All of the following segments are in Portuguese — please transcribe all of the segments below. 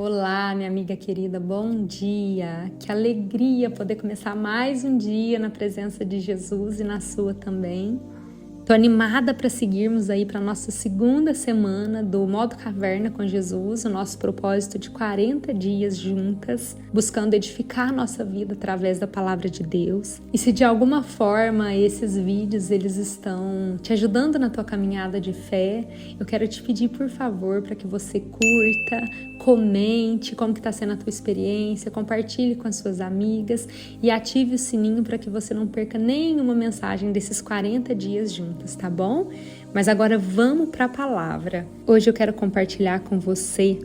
Olá, minha amiga querida, bom dia! Que alegria poder começar mais um dia na presença de Jesus e na sua também. Tô animada para seguirmos aí para nossa segunda semana do Modo Caverna com Jesus, o nosso propósito de 40 dias juntas, buscando edificar nossa vida através da palavra de Deus. E se de alguma forma esses vídeos eles estão te ajudando na tua caminhada de fé, eu quero te pedir, por favor, para que você curta, comente como que está sendo a tua experiência, compartilhe com as suas amigas e ative o sininho para que você não perca nenhuma mensagem desses 40 dias juntos, tá bom? Mas agora vamos para a palavra. Hoje eu quero compartilhar com você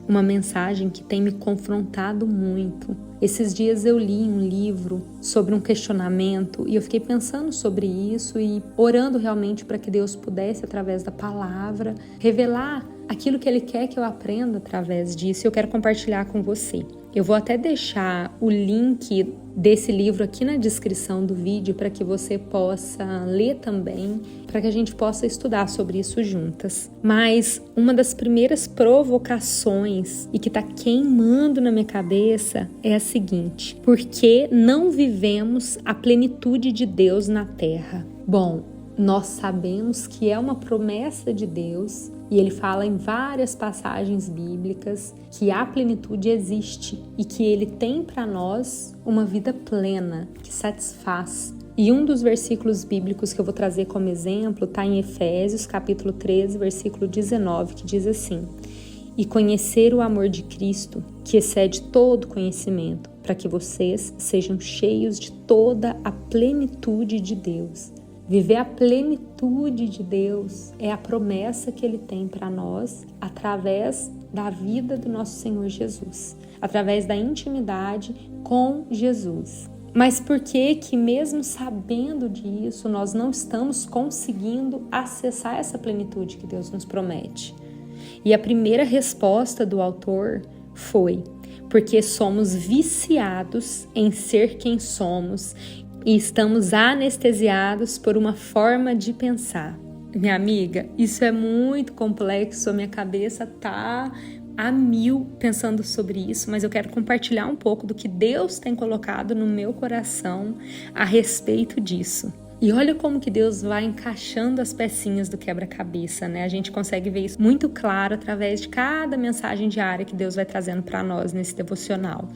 uma mensagem que tem me confrontado muito. Esses dias eu li um livro sobre um questionamento e eu fiquei pensando sobre isso e orando realmente para que Deus pudesse, através da palavra, revelar aquilo que Ele quer que eu aprenda através disso, e eu quero compartilhar com você. Eu vou até deixar o link desse livro aqui na descrição do vídeo para que você possa ler também, para que a gente possa estudar sobre isso juntas. Mas uma das primeiras provocações e que está queimando na minha cabeça é a seguinte: por que não vivemos a plenitude de Deus na Terra? Bom, nós sabemos que é uma promessa de Deus e Ele fala em várias passagens bíblicas que a plenitude existe e que Ele tem para nós uma vida plena, que satisfaz. E um dos versículos bíblicos que eu vou trazer como exemplo está em Efésios, capítulo 13, versículo 19, que diz assim: e conhecer o amor de Cristo, que excede todo conhecimento, para que vocês sejam cheios de toda a plenitude de Deus. Viver a plenitude de Deus é a promessa que Ele tem para nós através da vida do nosso Senhor Jesus, através da intimidade com Jesus. Mas por que mesmo sabendo disso, nós não estamos conseguindo acessar essa plenitude que Deus nos promete? E a primeira resposta do autor foi: porque somos viciados em ser quem somos e estamos anestesiados por uma forma de pensar. Minha amiga, isso é muito complexo, a minha cabeça tá a mil pensando sobre isso, mas eu quero compartilhar um pouco do que Deus tem colocado no meu coração a respeito disso. E olha como que Deus vai encaixando as pecinhas do quebra-cabeça, né? A gente consegue ver isso muito claro através de cada mensagem diária que Deus vai trazendo para nós nesse devocional.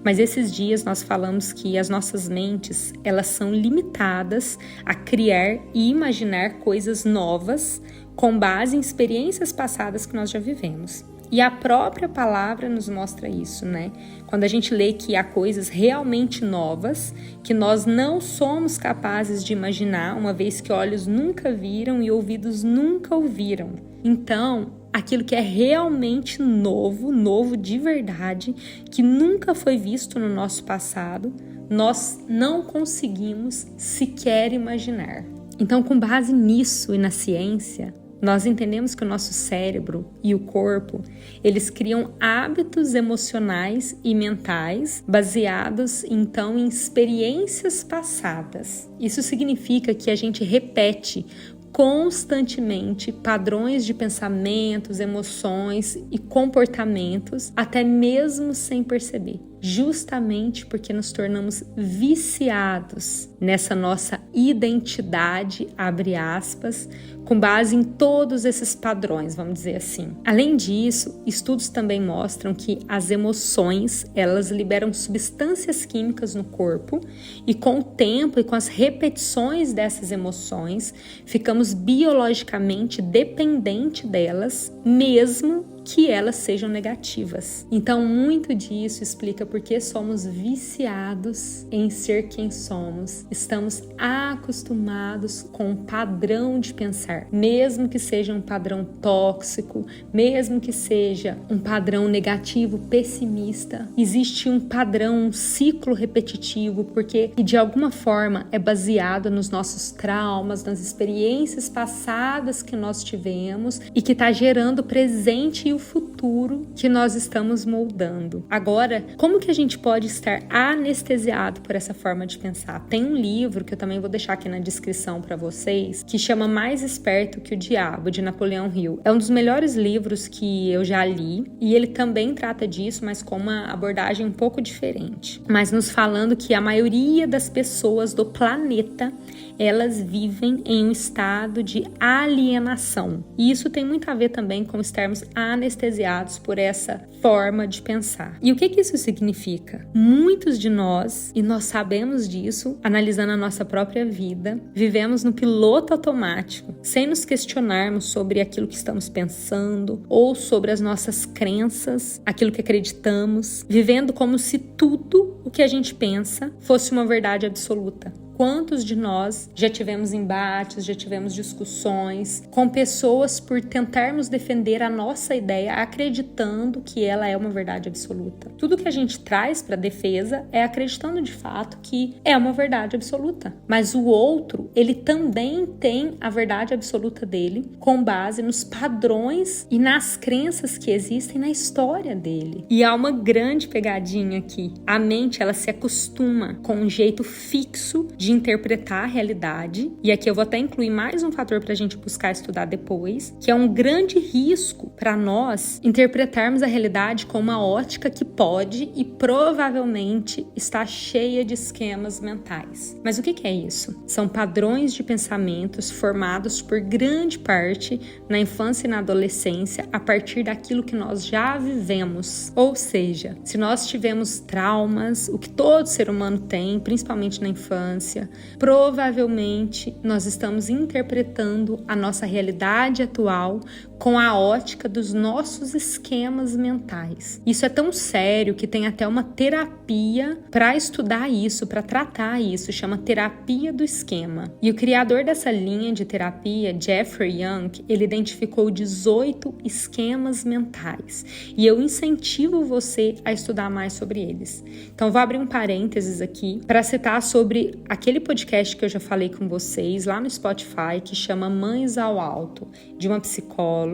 Mas esses dias nós falamos que as nossas mentes, elas são limitadas a criar e imaginar coisas novas com base em experiências passadas que nós já vivemos. E a própria palavra nos mostra isso, né? Quando a gente lê que há coisas realmente novas que nós não somos capazes de imaginar, uma vez que olhos nunca viram e ouvidos nunca ouviram. Então, aquilo que é realmente novo, novo de verdade, que nunca foi visto no nosso passado, nós não conseguimos sequer imaginar. Então, com base nisso e na ciência, nós entendemos que o nosso cérebro e o corpo, eles criam hábitos emocionais e mentais baseados, então, em experiências passadas. Isso significa que a gente repete constantemente padrões de pensamentos, emoções e comportamentos, até mesmo sem perceber. Justamente porque nos tornamos viciados nessa nossa identidade, abre aspas, com base em todos esses padrões, vamos dizer assim. Além disso, estudos também mostram que as emoções, elas liberam substâncias químicas no corpo e com o tempo e com as repetições dessas emoções, ficamos biologicamente dependentes delas, mesmo que elas sejam negativas. Então, muito disso explica por que somos viciados em ser quem somos. Estamos acostumados com um padrão de pensar, mesmo que seja um padrão tóxico, mesmo que seja um padrão negativo, pessimista. Existe um padrão, um ciclo repetitivo, porque de alguma forma é baseado nos nossos traumas, nas experiências passadas que nós tivemos e que está gerando o presente e o futuro que nós estamos moldando. Agora, como que a gente pode estar anestesiado por essa forma de pensar? Tem um livro que eu também vou deixar aqui na descrição para vocês, que chama Mais Esperto que o Diabo, de Napoleão Hill. É um dos melhores livros que eu já li e ele também trata disso, mas com uma abordagem um pouco diferente. Mas nos falando que a maioria das pessoas do planeta, elas vivem em um estado de alienação. E isso tem muito a ver também com estarmos anestesiados por essa forma de pensar. E o que isso significa? Muitos de nós, e nós sabemos disso, analisando a nossa própria vida, vivemos no piloto automático, sem nos questionarmos sobre aquilo que estamos pensando ou sobre as nossas crenças, aquilo que acreditamos, vivendo como se tudo o que a gente pensa fosse uma verdade absoluta. Quantos de nós já tivemos embates, já tivemos discussões com pessoas por tentarmos defender a nossa ideia, acreditando que ela é uma verdade absoluta? Tudo que a gente traz para a defesa é acreditando de fato que é uma verdade absoluta. Mas o outro, ele também tem a verdade absoluta dele com base nos padrões e nas crenças que existem na história dele. E há uma grande pegadinha aqui. A mente, ela se acostuma com um jeito fixo de interpretar a realidade, e aqui eu vou até incluir mais um fator para a gente buscar estudar depois, que é um grande risco para nós interpretarmos a realidade com uma ótica que pode e provavelmente está cheia de esquemas mentais. Mas o que é isso? São padrões de pensamentos formados por grande parte na infância e na adolescência a partir daquilo que nós já vivemos. Ou seja, se nós tivemos traumas, o que todo ser humano tem, principalmente na infância, provavelmente nós estamos interpretando a nossa realidade atual com a ótica dos nossos esquemas mentais. Isso é tão sério que tem até uma terapia para estudar isso, para tratar isso, chama terapia do esquema. E o criador dessa linha de terapia, Jeffrey Young, ele identificou 18 esquemas mentais. E eu incentivo você a estudar mais sobre eles. Então vou abrir um parênteses aqui para citar sobre aquele podcast que eu já falei com vocês lá no Spotify, que chama Mães ao Alto, de uma psicóloga,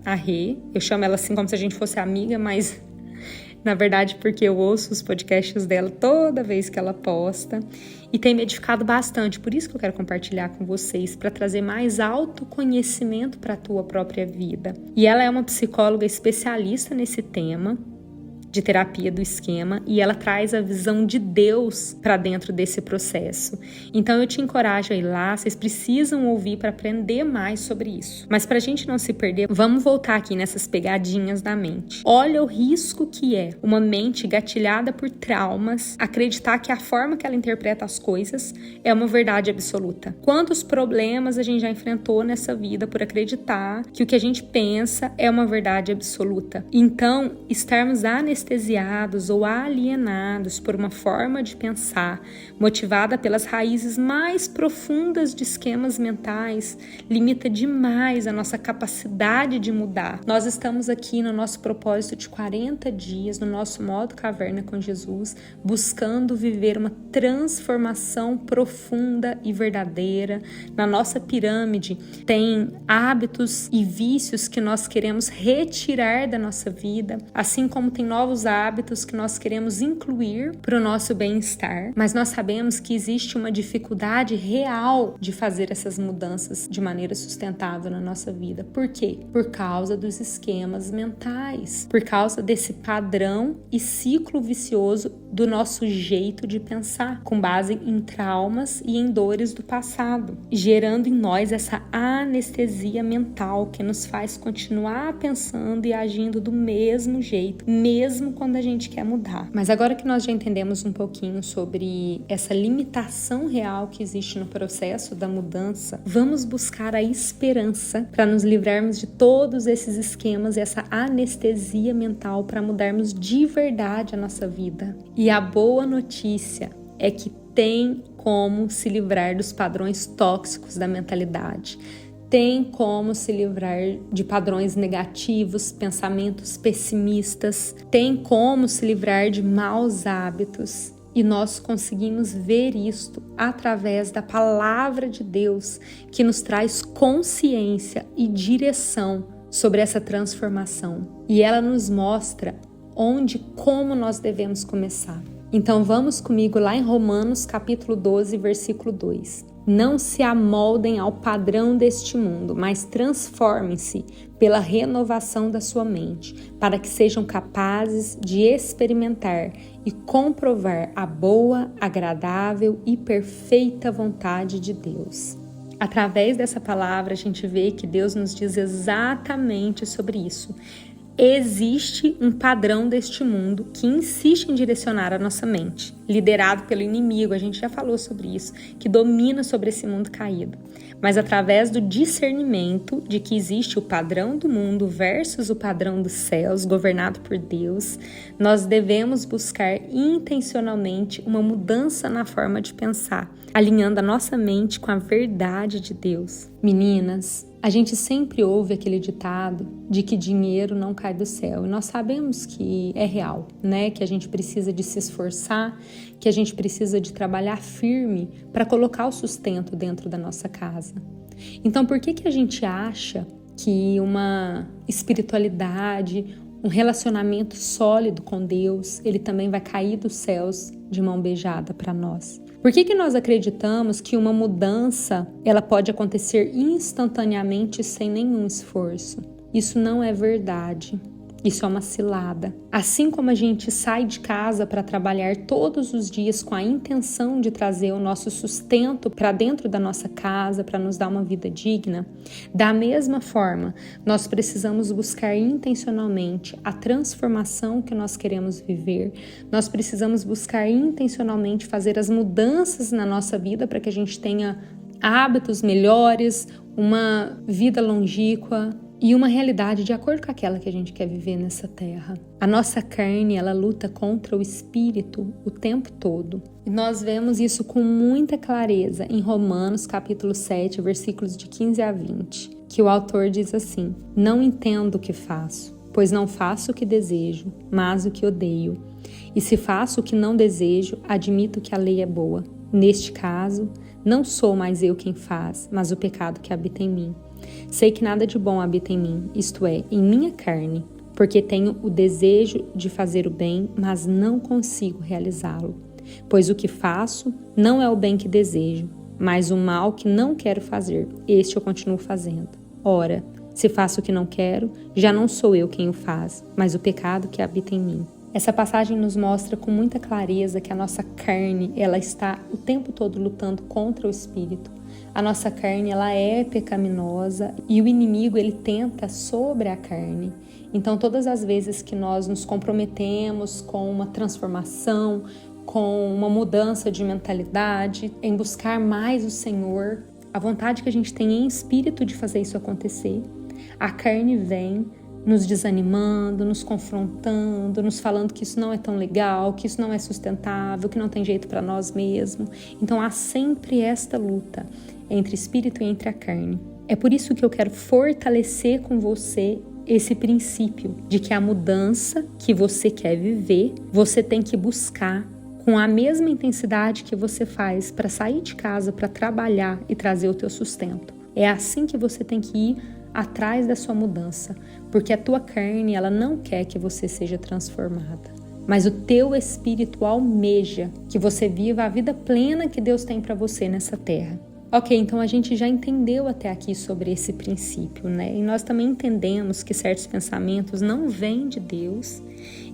a Rê. Eu chamo ela assim como se a gente fosse amiga, mas na verdade porque eu ouço os podcasts dela toda vez que ela posta e tem me edificado bastante. Por isso que eu quero compartilhar com vocês, para trazer mais autoconhecimento para a tua própria vida. E ela é uma psicóloga especialista nesse tema de terapia do esquema, e ela traz a visão de Deus para dentro desse processo. Então eu te encorajo a ir lá, vocês precisam ouvir para aprender mais sobre isso. Mas para a gente não se perder, vamos voltar aqui nessas pegadinhas da mente. Olha o risco que é uma mente gatilhada por traumas acreditar que a forma que ela interpreta as coisas é uma verdade absoluta. Quantos problemas a gente já enfrentou nessa vida por acreditar que o que a gente pensa é uma verdade absoluta? Então, estarmos anestesiados ou alienados por uma forma de pensar motivada pelas raízes mais profundas de esquemas mentais limita demais a nossa capacidade de mudar. Nós estamos aqui no nosso propósito de 40 dias, no nosso modo caverna com Jesus, buscando viver uma transformação profunda e verdadeira. Na nossa pirâmide tem hábitos e vícios que nós queremos retirar da nossa vida, assim como tem novos hábitos que nós queremos incluir para o nosso bem-estar, mas nós sabemos que existe uma dificuldade real de fazer essas mudanças de maneira sustentável na nossa vida. Por quê? Por causa dos esquemas mentais, por causa desse padrão e ciclo vicioso do nosso jeito de pensar, com base em traumas e em dores do passado, gerando em nós essa anestesia mental que nos faz continuar pensando e agindo do mesmo jeito, mesmo quando a gente quer mudar. Mas agora que nós já entendemos um pouquinho sobre essa limitação real que existe no processo da mudança, vamos buscar a esperança para nos livrarmos de todos esses esquemas e essa anestesia mental para mudarmos de verdade a nossa vida. E a boa notícia é que tem como se livrar dos padrões tóxicos da mentalidade. Tem como se livrar de padrões negativos, pensamentos pessimistas. Tem como se livrar de maus hábitos. E nós conseguimos ver isto através da palavra de Deus, que nos traz consciência e direção sobre essa transformação e ela nos mostra onde, como nós devemos começar. Então vamos comigo lá em Romanos capítulo 12, versículo 2. Não se amoldem ao padrão deste mundo, mas transformem-se pela renovação da sua mente, para que sejam capazes de experimentar e comprovar a boa, agradável e perfeita vontade de Deus. Através dessa palavra, a gente vê que Deus nos diz exatamente sobre isso. Existe um padrão deste mundo que insiste em direcionar a nossa mente, liderado pelo inimigo, a gente já falou sobre isso, que domina sobre esse mundo caído. Mas através do discernimento de que existe o padrão do mundo versus o padrão dos céus, governado por Deus, nós devemos buscar intencionalmente uma mudança na forma de pensar, alinhando a nossa mente com a verdade de Deus. Meninas, a gente sempre ouve aquele ditado de que dinheiro não cai do céu. E nós sabemos que é real, né? Que a gente precisa de se esforçar, que a gente precisa de trabalhar firme para colocar o sustento dentro da nossa casa. Então, por que a gente acha que uma espiritualidade, um relacionamento sólido com Deus, ele também vai cair dos céus de mão beijada para nós? Por que nós acreditamos que uma mudança ela pode acontecer instantaneamente sem nenhum esforço? Isso não é verdade. Isso é uma cilada. Assim como a gente sai de casa para trabalhar todos os dias com a intenção de trazer o nosso sustento para dentro da nossa casa, para nos dar uma vida digna, da mesma forma, nós precisamos buscar intencionalmente a transformação que nós queremos viver. Nós precisamos buscar intencionalmente fazer as mudanças na nossa vida para que a gente tenha hábitos melhores, uma vida longínqua, e uma realidade de acordo com aquela que a gente quer viver nessa terra. A nossa carne, ela luta contra o espírito o tempo todo. E nós vemos isso com muita clareza em Romanos capítulo 7, versículos de 15 a 20, que o autor diz assim: não entendo o que faço, pois não faço o que desejo, mas o que odeio. E se faço o que não desejo, admito que a lei é boa. Neste caso, não sou mais eu quem faz, mas o pecado que habita em mim. Sei que nada de bom habita em mim, isto é, em minha carne, porque tenho o desejo de fazer o bem, mas não consigo realizá-lo. Pois o que faço não é o bem que desejo, mas o mal que não quero fazer, este eu continuo fazendo. Ora, se faço o que não quero, já não sou eu quem o faz, mas o pecado que habita em mim. Essa passagem nos mostra com muita clareza que a nossa carne, ela está o tempo todo lutando contra o espírito. A nossa carne, ela é pecaminosa e o inimigo, ele tenta sobre a carne. Então, todas as vezes que nós nos comprometemos com uma transformação, com uma mudança de mentalidade, em buscar mais o Senhor, a vontade que a gente tem em espírito de fazer isso acontecer, a carne vem nos desanimando, nos confrontando, nos falando que isso não é tão legal, que isso não é sustentável, que não tem jeito para nós mesmos. Então há sempre esta luta entre espírito e entre a carne. É por isso que eu quero fortalecer com você esse princípio de que a mudança que você quer viver, você tem que buscar com a mesma intensidade que você faz para sair de casa, para trabalhar e trazer o teu sustento. É assim que você tem que ir atrás da sua mudança, porque a tua carne, ela não quer que você seja transformada, mas o teu espírito almeja que você viva a vida plena que Deus tem para você nessa terra. Ok, então a gente já entendeu até aqui sobre esse princípio, né? E nós também entendemos que certos pensamentos não vêm de Deus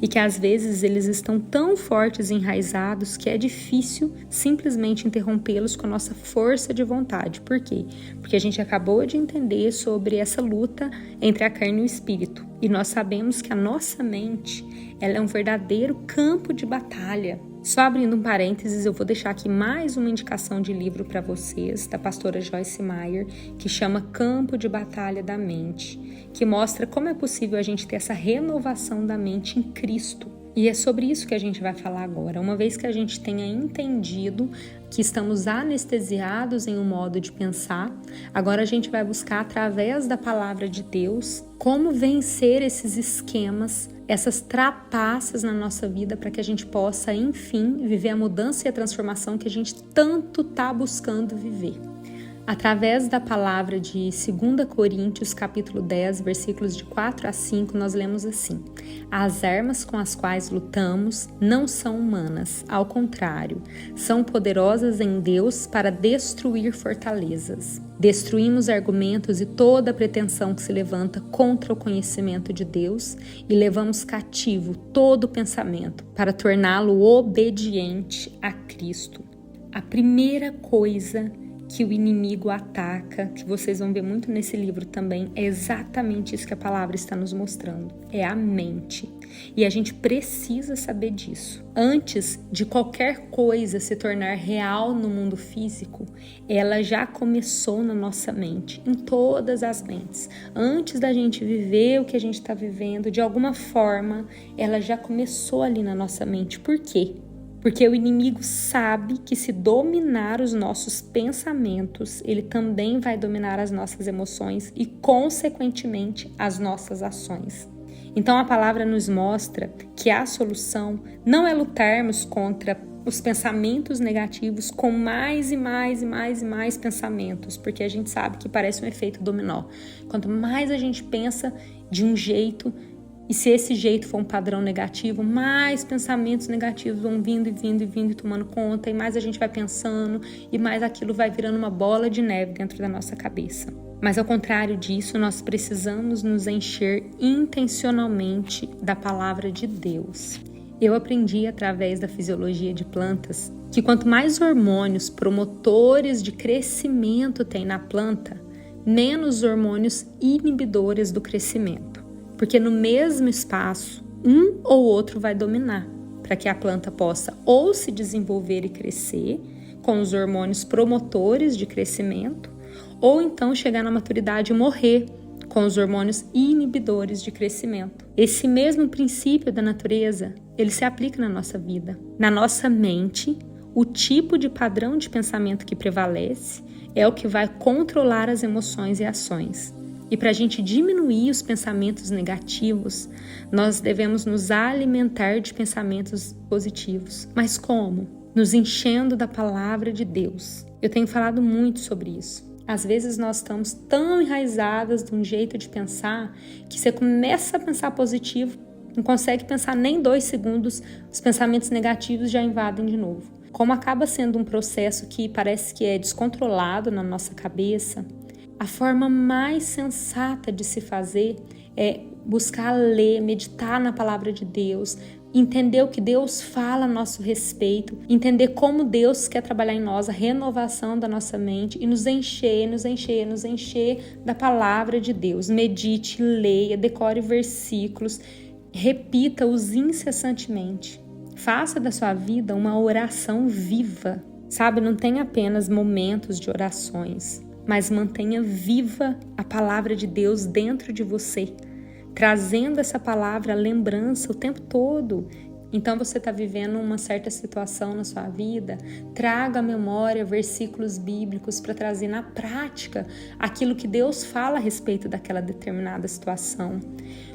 e que às vezes eles estão tão fortes e enraizados que é difícil simplesmente interrompê-los com a nossa força de vontade. Por quê? Porque a gente acabou de entender sobre essa luta entre a carne e o espírito. E nós sabemos que a nossa mente, ela é um verdadeiro campo de batalha. Só abrindo um parênteses, eu vou deixar aqui mais uma indicação de livro para vocês, da pastora Joyce Meyer, que chama Campo de Batalha da Mente, que mostra como é possível a gente ter essa renovação da mente em Cristo. E é sobre isso que a gente vai falar agora. Uma vez que a gente tenha entendido que estamos anestesiados em um modo de pensar, agora a gente vai buscar, através da palavra de Deus, como vencer esses esquemas, essas trapaças na nossa vida para que a gente possa, enfim, viver a mudança e a transformação que a gente tanto está buscando viver. Através da palavra de 2 Coríntios, capítulo 10, versículos de 4 a 5, nós lemos assim: as armas com as quais lutamos não são humanas, ao contrário, são poderosas em Deus para destruir fortalezas. Destruímos argumentos e toda pretensão que se levanta contra o conhecimento de Deus e levamos cativo todo pensamento para torná-lo obediente a Cristo. A primeira coisa que o inimigo ataca, que vocês vão ver muito nesse livro também, é exatamente isso que a palavra está nos mostrando, é a mente. E a gente precisa saber disso. Antes de qualquer coisa se tornar real no mundo físico, ela já começou na nossa mente, em todas as mentes. Antes da gente viver o que a gente está vivendo, de alguma forma, ela já começou ali na nossa mente. Por quê? Porque o inimigo sabe que se dominar os nossos pensamentos, ele também vai dominar as nossas emoções e, consequentemente, as nossas ações. Então a palavra nos mostra que a solução não é lutarmos contra os pensamentos negativos com mais e mais e mais e mais pensamentos, porque a gente sabe que parece um efeito dominó. Quanto mais a gente pensa de um jeito, e se esse jeito for um padrão negativo, mais pensamentos negativos vão vindo e vindo e vindo e tomando conta, e mais a gente vai pensando, e mais aquilo vai virando uma bola de neve dentro da nossa cabeça. Mas ao contrário disso, nós precisamos nos encher intencionalmente da palavra de Deus. Eu aprendi através da fisiologia de plantas que quanto mais hormônios promotores de crescimento tem na planta, menos hormônios inibidores do crescimento. Porque no mesmo espaço, um ou outro vai dominar, para que a planta possa ou se desenvolver e crescer com os hormônios promotores de crescimento, ou então chegar na maturidade e morrer com os hormônios inibidores de crescimento. Esse mesmo princípio da natureza, ele se aplica na nossa vida. Na nossa mente, o tipo de padrão de pensamento que prevalece é o que vai controlar as emoções e ações. E para a gente diminuir os pensamentos negativos, nós devemos nos alimentar de pensamentos positivos. Mas como? Nos enchendo da palavra de Deus. Eu tenho falado muito sobre isso. Às vezes nós estamos tão enraizadas de um jeito de pensar que você começa a pensar positivo, não consegue pensar nem 2 segundos, os pensamentos negativos já invadem de novo. Como acaba sendo um processo que parece que é descontrolado na nossa cabeça, a forma mais sensata de se fazer é buscar ler, meditar na palavra de Deus, entender o que Deus fala a nosso respeito, entender como Deus quer trabalhar em nós a renovação da nossa mente e nos encher da palavra de Deus. Medite, leia, decore versículos, repita-os incessantemente. Faça da sua vida uma oração viva, sabe? Não tenha apenas momentos de orações, mas mantenha viva a palavra de Deus dentro de você, trazendo essa palavra à lembrança o tempo todo. Então você está vivendo uma certa situação na sua vida, traga à memória versículos bíblicos para trazer na prática aquilo que Deus fala a respeito daquela determinada situação.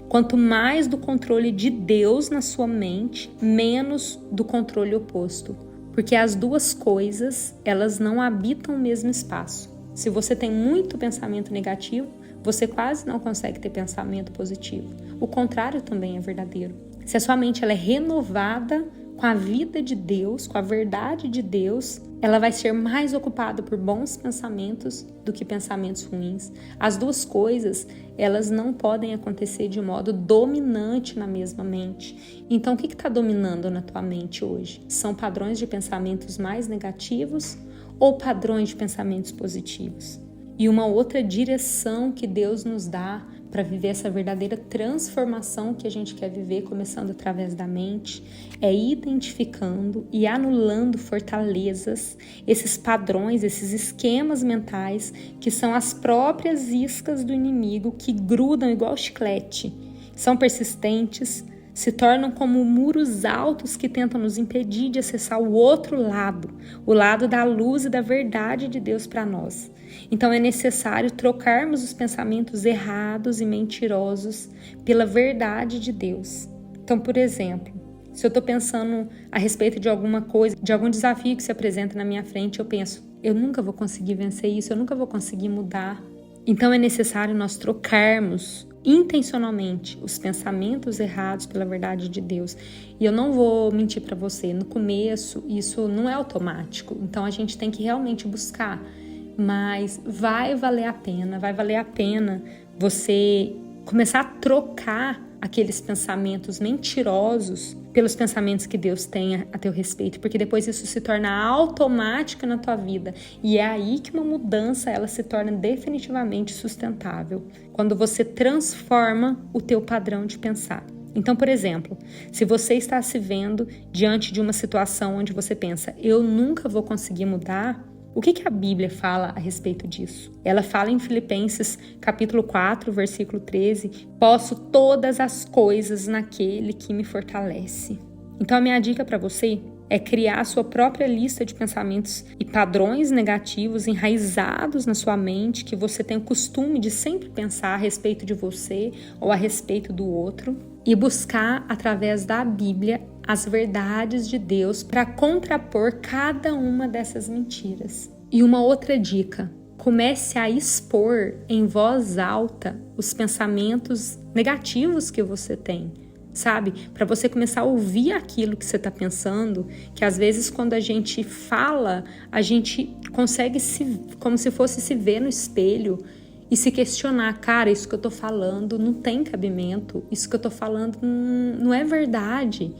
Quanto mais do controle de Deus na sua mente, menos do controle oposto, porque as duas coisas, elas não habitam o mesmo espaço. Se você tem muito pensamento negativo, você quase não consegue ter pensamento positivo. O contrário também é verdadeiro. Se a sua mente ela é renovada com a vida de Deus, com a verdade de Deus, ela vai ser mais ocupada por bons pensamentos do que pensamentos ruins. As duas coisas, elas não podem acontecer de modo dominante na mesma mente. Então, o que está dominando na tua mente hoje? São padrões de pensamentos mais negativos ou padrões de pensamentos positivos? E uma outra direção que Deus nos dá para viver essa verdadeira transformação que a gente quer viver, começando através da mente, é identificando e anulando fortalezas, esses padrões, esses esquemas mentais que são as próprias iscas do inimigo que grudam igual chiclete, são persistentes, se tornam como muros altos que tentam nos impedir de acessar o outro lado, o lado da luz e da verdade de Deus para nós. Então é necessário trocarmos os pensamentos errados e mentirosos pela verdade de Deus. Então, por exemplo, se eu estou pensando a respeito de alguma coisa, de algum desafio que se apresenta na minha frente, eu penso, eu nunca vou conseguir vencer isso, eu nunca vou conseguir mudar. Então é necessário nós trocarmos intencionalmente os pensamentos errados pela verdade de Deus. E eu não vou mentir para você, no começo isso não é automático, então a gente tem que realmente buscar, mas vai valer a pena você começar a trocar aqueles pensamentos mentirosos pelos pensamentos que Deus tem a teu respeito, porque depois isso se torna automático na tua vida, e é aí que uma mudança ela se torna definitivamente sustentável, quando você transforma o teu padrão de pensar. Então, por exemplo, se você está se vendo diante de uma situação onde você pensa, eu nunca vou conseguir mudar, o que a Bíblia fala a respeito disso? Ela fala em Filipenses capítulo 4, versículo 13, posso todas as coisas naquele que me fortalece. Então a minha dica para você é criar a sua própria lista de pensamentos e padrões negativos enraizados na sua mente, que você tem o costume de sempre pensar a respeito de você ou a respeito do outro, e buscar através da Bíblia as verdades de Deus para contrapor cada uma dessas mentiras. E uma outra dica, comece a expor em voz alta os pensamentos negativos que você tem, sabe? Para você começar a ouvir aquilo que você está pensando, que às vezes quando a gente fala, a gente consegue como se fosse se ver no espelho e se questionar, cara, isso que eu tô falando não tem cabimento, isso que eu tô falando não é verdade.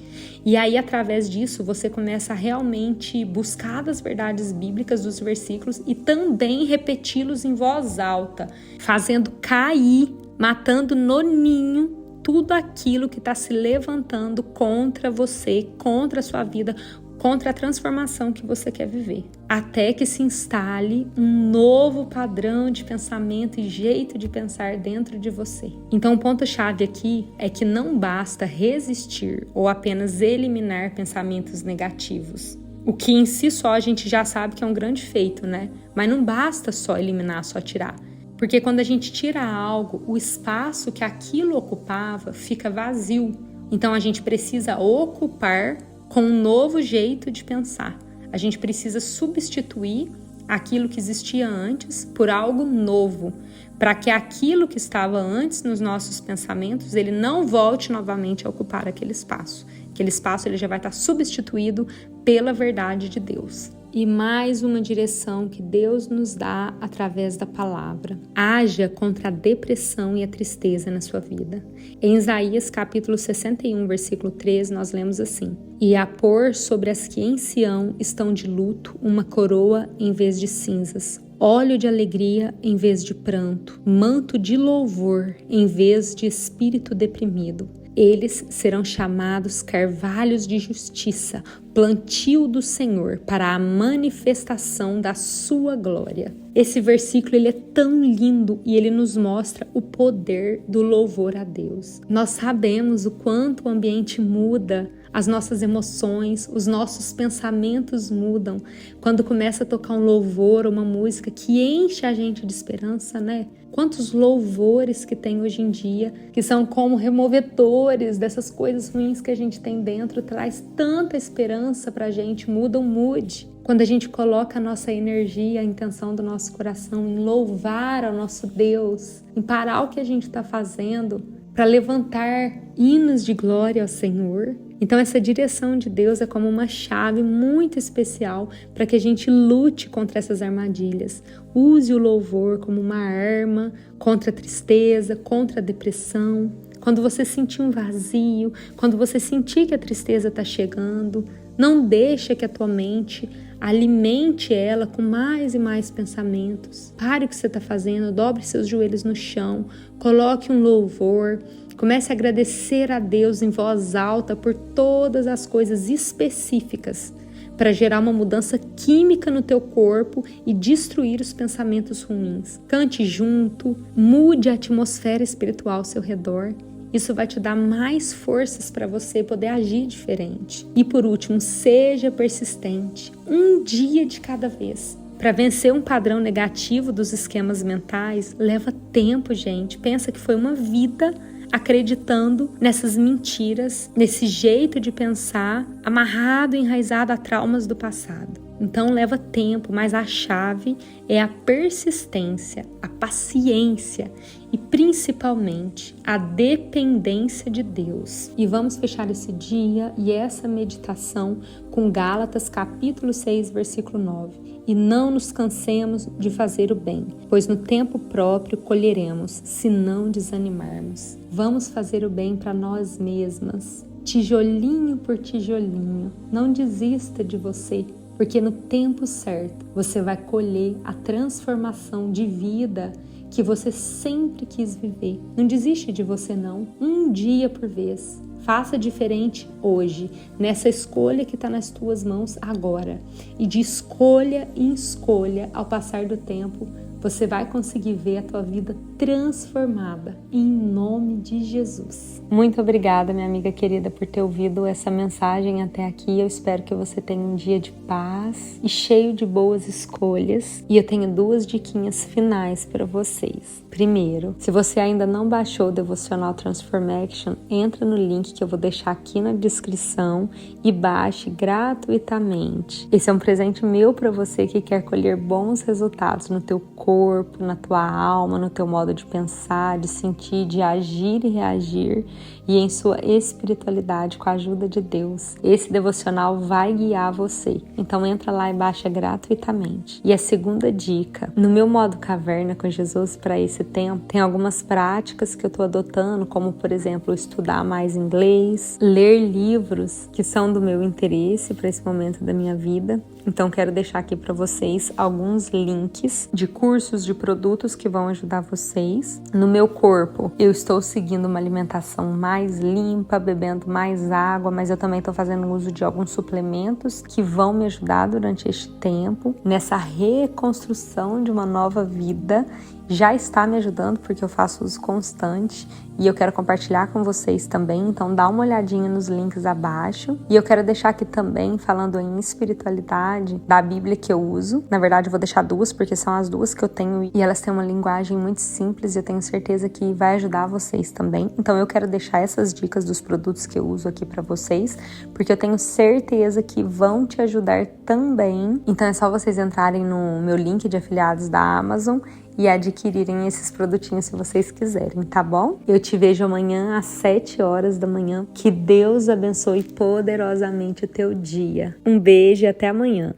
E aí, através disso, você começa a realmente buscar as verdades bíblicas dos versículos e também repeti-los em voz alta, fazendo cair, matando no ninho tudo aquilo que está se levantando contra você, contra a sua vida, contra a transformação que você quer viver, até que se instale um novo padrão de pensamento e jeito de pensar dentro de você. Então o ponto-chave aqui é que não basta resistir ou apenas eliminar pensamentos negativos, o que em si só a gente já sabe que é um grande feito, né? Mas não basta só eliminar, só tirar. Porque quando a gente tira algo, o espaço que aquilo ocupava fica vazio. Então a gente precisa ocupar com um novo jeito de pensar. A gente precisa substituir aquilo que existia antes por algo novo, para que aquilo que estava antes nos nossos pensamentos, ele não volte novamente a ocupar aquele espaço. Aquele espaço ele já vai estar substituído pela verdade de Deus. E mais uma direção que Deus nos dá através da palavra. Haja contra a depressão e a tristeza na sua vida. Em Isaías capítulo 61, versículo 3, nós lemos assim: e a pôr sobre as que em Sião estão de luto uma coroa em vez de cinzas, óleo de alegria em vez de pranto, manto de louvor em vez de espírito deprimido. Eles serão chamados carvalhos de justiça, plantio do Senhor para a manifestação da sua glória. Esse versículo ele é tão lindo e ele nos mostra o poder do louvor a Deus. Nós sabemos o quanto o ambiente muda, as nossas emoções, os nossos pensamentos mudam quando começa a tocar um louvor, uma música que enche a gente de esperança, né? Quantos louvores que tem hoje em dia, que são como removedores dessas coisas ruins que a gente tem dentro, traz tanta esperança pra gente, muda o mood. Quando a gente coloca a nossa energia, a intenção do nosso coração em louvar ao nosso Deus, em parar o que a gente está fazendo, para levantar hinos de glória ao Senhor. Então essa direção de Deus é como uma chave muito especial para que a gente lute contra essas armadilhas. Use o louvor como uma arma contra a tristeza, contra a depressão. Quando você sentir um vazio, quando você sentir que a tristeza está chegando, não deixa que a tua mente alimente ela com mais e mais pensamentos. Pare o que você está fazendo, dobre seus joelhos no chão, coloque um louvor, comece a agradecer a Deus em voz alta por todas as coisas específicas para gerar uma mudança química no teu corpo e destruir os pensamentos ruins. Cante junto, mude a atmosfera espiritual ao seu redor. Isso vai te dar mais forças para você poder agir diferente. E por último, seja persistente, um dia de cada vez. Para vencer um padrão negativo dos esquemas mentais, leva tempo, gente. Pensa que foi uma vida acreditando nessas mentiras, nesse jeito de pensar, amarrado e enraizado a traumas do passado. Então leva tempo, mas a chave é a persistência, a paciência e principalmente a dependência de Deus. E vamos fechar esse dia e essa meditação com Gálatas capítulo 6, versículo 9. E não nos cansemos de fazer o bem, pois no tempo próprio colheremos, se não desanimarmos. Vamos fazer o bem para nós mesmas, tijolinho por tijolinho. Não desista de você, porque no tempo certo você vai colher a transformação de vida que você sempre quis viver. Não desiste de você não, um dia por vez. Faça diferente hoje, nessa escolha que está nas tuas mãos agora. E de escolha em escolha, ao passar do tempo, você vai conseguir ver a tua vida transformada, em nome de Jesus. Muito obrigada, minha amiga querida, por ter ouvido essa mensagem até aqui. Eu espero que você tenha um dia de paz e cheio de boas escolhas. E eu tenho 2 diquinhas finais para vocês. Primeiro, se você ainda não baixou o Devocional Transformation, entra no link que eu vou deixar aqui na descrição e baixe gratuitamente. Esse é um presente meu para você que quer colher bons resultados no teu corpo, na tua alma, no teu modo de pensar, de sentir, de agir e reagir e em sua espiritualidade com a ajuda de Deus. Esse devocional vai guiar você. Então entra lá e baixa gratuitamente. E a segunda dica, no meu modo caverna com Jesus para esse tempo, tem algumas práticas que eu estou adotando, como por exemplo, estudar mais inglês, ler livros que são do meu interesse para esse momento da minha vida. Então quero deixar aqui para vocês alguns links de cursos, de produtos que vão ajudar vocês. No meu corpo, eu estou seguindo uma alimentação mais limpa, bebendo mais água, mas eu também estou fazendo uso de alguns suplementos que vão me ajudar durante este tempo, nessa reconstrução de uma nova vida. Já está me ajudando porque eu faço uso constante e eu quero compartilhar com vocês também, então dá uma olhadinha nos links abaixo. E eu quero deixar aqui também, falando em espiritualidade, da Bíblia que eu uso. Na verdade eu vou deixar 2 porque são as 2 que eu tenho e elas têm uma linguagem muito simples e eu tenho certeza que vai ajudar vocês também. Então eu quero deixar essas dicas dos produtos que eu uso aqui para vocês, porque eu tenho certeza que vão te ajudar também. Então é só vocês entrarem no meu link de afiliados da Amazon e adquirirem esses produtinhos se vocês quiserem, tá bom? Eu te vejo amanhã às 7 horas da manhã. Que Deus abençoe poderosamente o teu dia. Um beijo e até amanhã.